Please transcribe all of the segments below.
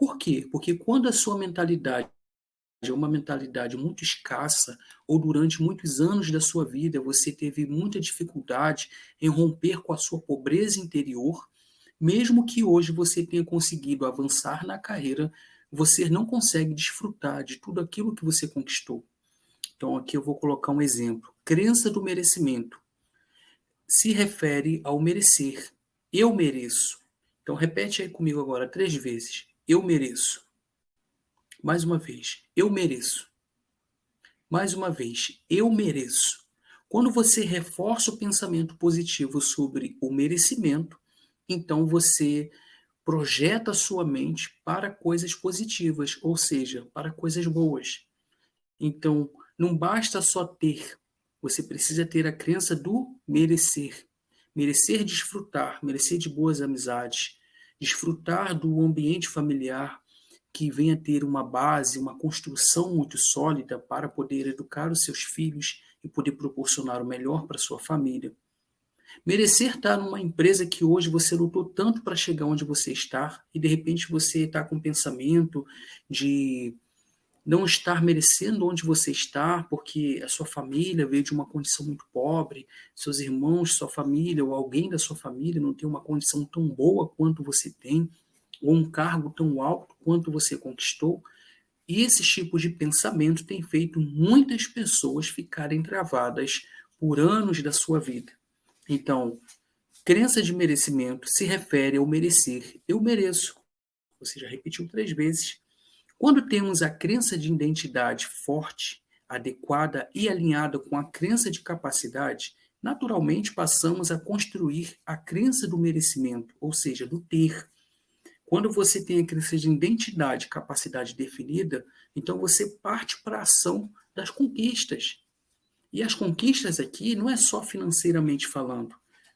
Por quê? Porque quando a sua mentalidade é uma mentalidade muito escassa, ou durante muitos anos da sua vida você teve muita dificuldade em romper com a sua pobreza interior, mesmo que hoje você tenha conseguido avançar na carreira, você não consegue desfrutar de tudo aquilo que você conquistou. Então, aqui eu vou colocar um exemplo. Crença do merecimento se refere ao merecer. Eu mereço. Então, repete aí comigo agora 3 vezes. Eu mereço. Mais uma vez. Eu mereço. Mais uma vez. Eu mereço. Quando você reforça o pensamento positivo sobre o merecimento, então você projeta a sua mente para coisas positivas, ou seja, para coisas boas. Então, não basta só ter, você precisa ter a crença do merecer. Merecer desfrutar, merecer de boas amizades, desfrutar do ambiente familiar que venha ter uma base, uma construção muito sólida para poder educar os seus filhos e poder proporcionar o melhor para a sua família. Merecer estar numa empresa que hoje você lutou tanto para chegar onde você está e de repente você está com o pensamento de não estar merecendo onde você está, porque a sua família veio de uma condição muito pobre, seus irmãos, sua família ou alguém da sua família não tem uma condição tão boa quanto você tem, ou um cargo tão alto quanto você conquistou. E esses tipos de pensamento têm feito muitas pessoas ficarem travadas por anos da sua vida. Então, crença de merecimento se refere ao merecer. Eu mereço. Você já repetiu 3 vezes. Quando temos a crença de identidade forte, adequada e alinhada com a crença de capacidade, naturalmente passamos a construir a crença do merecimento, ou seja, do ter. Quando você tem a crença de identidade e capacidade definida, então você parte para a ação das conquistas. E as conquistas aqui não é só financeiramente falando,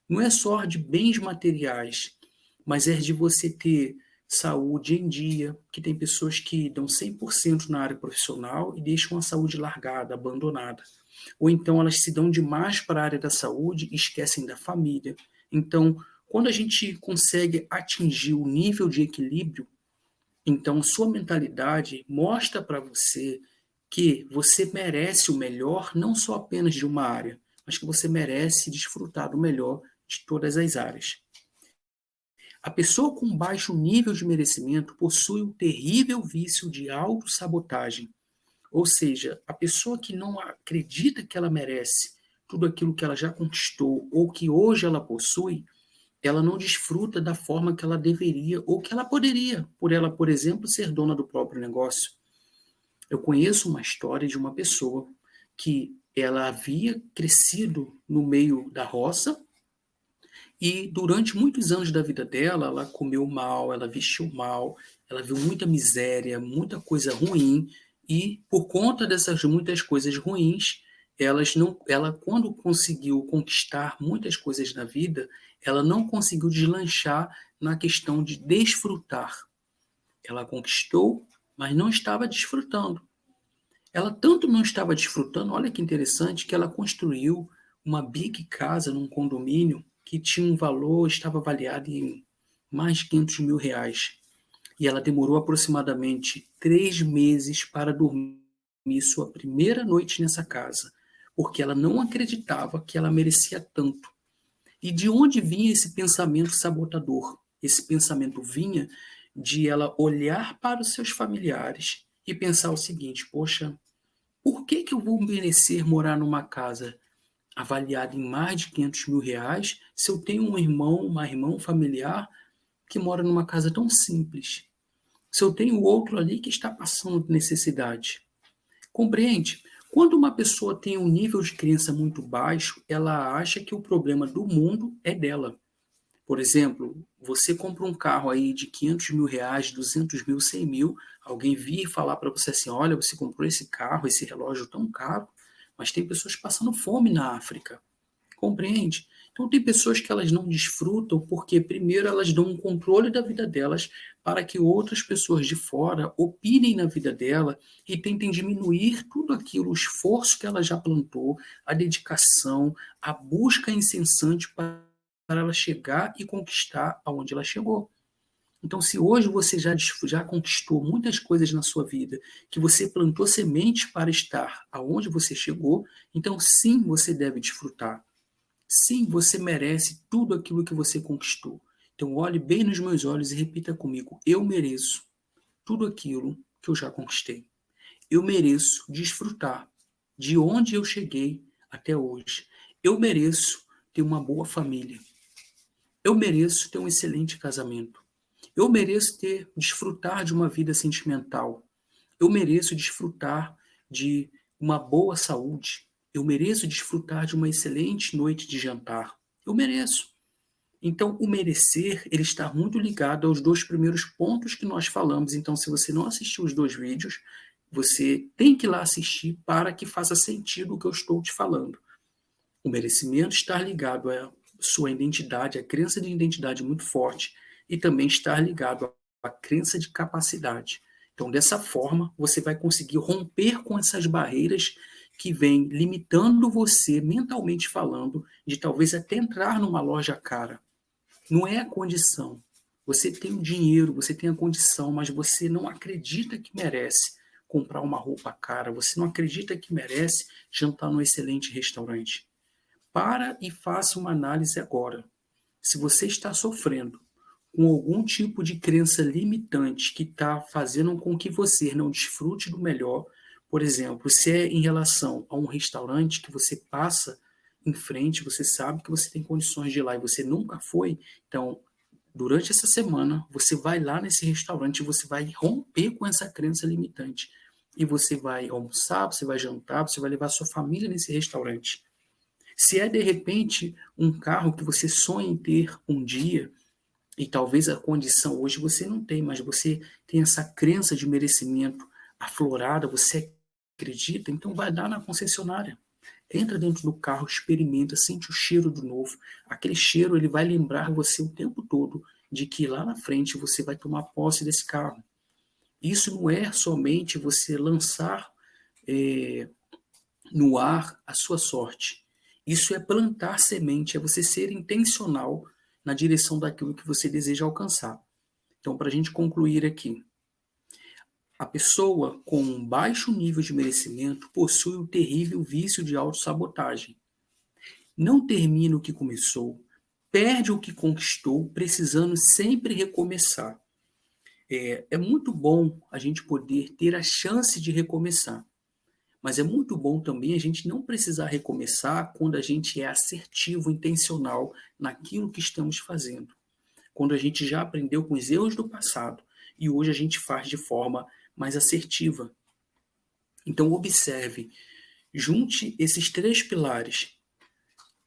não é só de bens materiais, mas é de você ter saúde em dia, que tem pessoas que dão 100% na área profissional e deixam a saúde largada, abandonada. Ou então elas se dão demais para a área da saúde e esquecem da família. Então, quando a gente consegue atingir o nível de equilíbrio, então sua mentalidade mostra para você que você merece o melhor, não só apenas de uma área, mas que você merece desfrutar do melhor de todas as áreas. A pessoa com baixo nível de merecimento possui um terrível vício de autossabotagem. Ou seja, a pessoa que não acredita que ela merece tudo aquilo que ela já conquistou ou que hoje ela possui, ela não desfruta da forma que ela deveria ou que ela poderia, por ela, por exemplo, ser dona do próprio negócio. Eu conheço uma história de uma pessoa que ela havia crescido no meio da roça e durante muitos anos da vida dela, ela comeu mal, ela vestiu mal, ela viu muita miséria, muita coisa ruim, e por conta dessas muitas coisas ruins, ela quando conseguiu conquistar muitas coisas na vida, ela não conseguiu deslanchar na questão de desfrutar. Ela conquistou, mas não estava desfrutando. Ela tanto não estava desfrutando, olha que interessante, que ela construiu uma big casa num condomínio que tinha um valor, estava avaliado em mais de R$ 500.000. E ela demorou aproximadamente 3 meses para dormir sua primeira noite nessa casa, porque ela não acreditava que ela merecia tanto. E de onde vinha esse pensamento sabotador? Esse pensamento vinha de ela olhar para os seus familiares e pensar o seguinte: poxa, por que que eu vou merecer morar numa casa avaliada em mais de R$ 500.000 se eu tenho um irmão, uma irmã, um familiar que mora numa casa tão simples? Se eu tenho outro ali que está passando necessidade. Compreende? Quando uma pessoa tem um nível de crença muito baixo, ela acha que o problema do mundo é dela. Por exemplo, você compra um carro aí de R$ 500.000, 200.000, 100.000, alguém vir falar para você assim, olha, você comprou esse carro, esse relógio tão caro, mas tem pessoas passando fome na África, compreende? Então tem pessoas que elas não desfrutam porque primeiro elas dão um controle da vida delas para que outras pessoas de fora opinem na vida dela e tentem diminuir tudo aquilo, o esforço que ela já plantou, a dedicação, a busca incessante para ela chegar e conquistar aonde ela chegou. Então, se hoje você já conquistou muitas coisas na sua vida, que você plantou sementes para estar aonde você chegou, então sim, você deve desfrutar. Sim, você merece tudo aquilo que você conquistou. Então, olhe bem nos meus olhos e repita comigo: eu mereço tudo aquilo que eu já conquistei. Eu mereço desfrutar de onde eu cheguei até hoje. Eu mereço ter uma boa família. Eu mereço ter um excelente casamento. Eu mereço desfrutar de uma vida sentimental. Eu mereço desfrutar de uma boa saúde. Eu mereço desfrutar de uma excelente noite de jantar. Eu mereço. Então, o merecer, ele está muito ligado aos dois primeiros pontos que nós falamos. Então, se você não assistiu os dois vídeos, você tem que ir lá assistir para que faça sentido o que eu estou te falando. O merecimento está ligado à sua identidade, à crença de identidade muito forte, e também está ligado à crença de capacidade. Então, dessa forma, você vai conseguir romper com essas barreiras que vêm limitando você, mentalmente falando, de talvez até entrar numa loja cara. Não é a condição. Você tem o dinheiro, você tem a condição, mas você não acredita que merece comprar uma roupa cara, você não acredita que merece jantar num excelente restaurante. Para e faça uma análise agora. Se você está sofrendo com algum tipo de crença limitante que está fazendo com que você não desfrute do melhor, por exemplo, se é em relação a um restaurante que você passa em frente, você sabe que você tem condições de ir lá e você nunca foi, então, durante essa semana, você vai lá nesse restaurante e você vai romper com essa crença limitante. E você vai almoçar, você vai jantar, você vai levar sua família nesse restaurante. Se é de repente um carro que você sonha em ter um dia, e talvez a condição hoje você não tem, mas você tem essa crença de merecimento aflorada, você acredita, então vai dar na concessionária. Entra dentro do carro, experimenta, sente o cheiro do novo. Aquele cheiro ele vai lembrar você o tempo todo de que lá na frente você vai tomar posse desse carro. Isso não é somente você lançar é, no ar a sua sorte. Isso é plantar semente, é você ser intencional na direção daquilo que você deseja alcançar. Então, para a gente concluir aqui, a pessoa com um baixo nível de merecimento possui o terrível vício de autossabotagem. Não termina o que começou, perde o que conquistou, precisando sempre recomeçar. É muito bom a gente poder ter a chance de recomeçar. Mas é muito bom também a gente não precisar recomeçar quando a gente é assertivo, intencional naquilo que estamos fazendo. Quando a gente já aprendeu com os erros do passado e hoje a gente faz de forma mais assertiva. Então, observe, junte esses três pilares: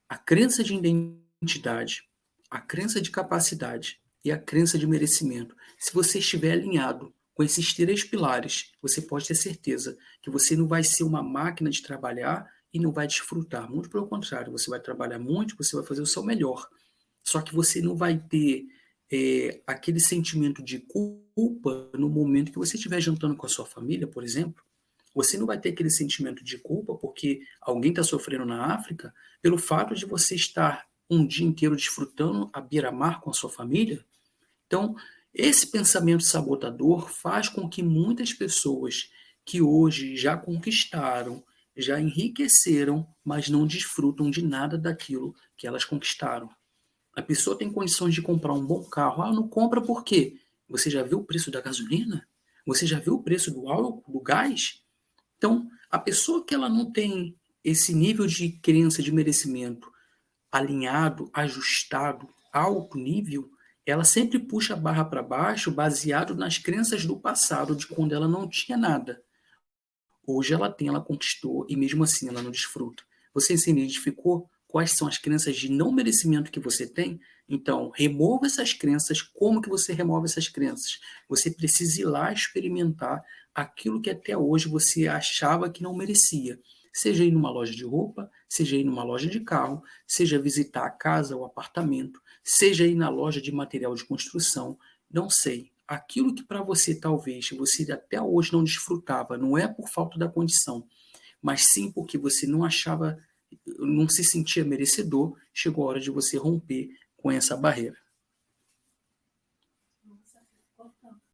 a crença de identidade, a crença de capacidade e a crença de merecimento. Se você estiver alinhado com esses três pilares, você pode ter certeza que você não vai ser uma máquina de trabalhar e não vai desfrutar. Muito pelo contrário, você vai trabalhar muito, você vai fazer o seu melhor. Só que você não vai ter aquele sentimento de culpa no momento que você estiver jantando com a sua família, por exemplo. Você não vai ter aquele sentimento de culpa porque alguém está sofrendo na África pelo fato de você estar um dia inteiro desfrutando à beira-mar com a sua família. Então, esse pensamento sabotador faz com que muitas pessoas que hoje já conquistaram, já enriqueceram, mas não desfrutam de nada daquilo que elas conquistaram. A pessoa tem condições de comprar um bom carro. Ah, não compra por quê? Você já viu o preço da gasolina? Você já viu o preço do álcool, do gás? Então, a pessoa que ela não tem esse nível de crença de merecimento alinhado, ajustado, alto nível, ela sempre puxa a barra para baixo baseado nas crenças do passado, de quando ela não tinha nada. Hoje ela tem, ela conquistou e mesmo assim ela não desfruta. Você se identificou quais são as crenças de não merecimento que você tem? Então, remova essas crenças. Como que você remove essas crenças? Você precisa ir lá experimentar aquilo que até hoje você achava que não merecia. Seja ir numa loja de roupa, seja ir numa loja de carro, seja visitar a casa ou apartamento, seja ir na loja de material de construção, não sei. Aquilo que para você talvez você até hoje não desfrutava, não é por falta da condição, mas sim porque você não achava, não se sentia merecedor, chegou a hora de você romper com essa barreira.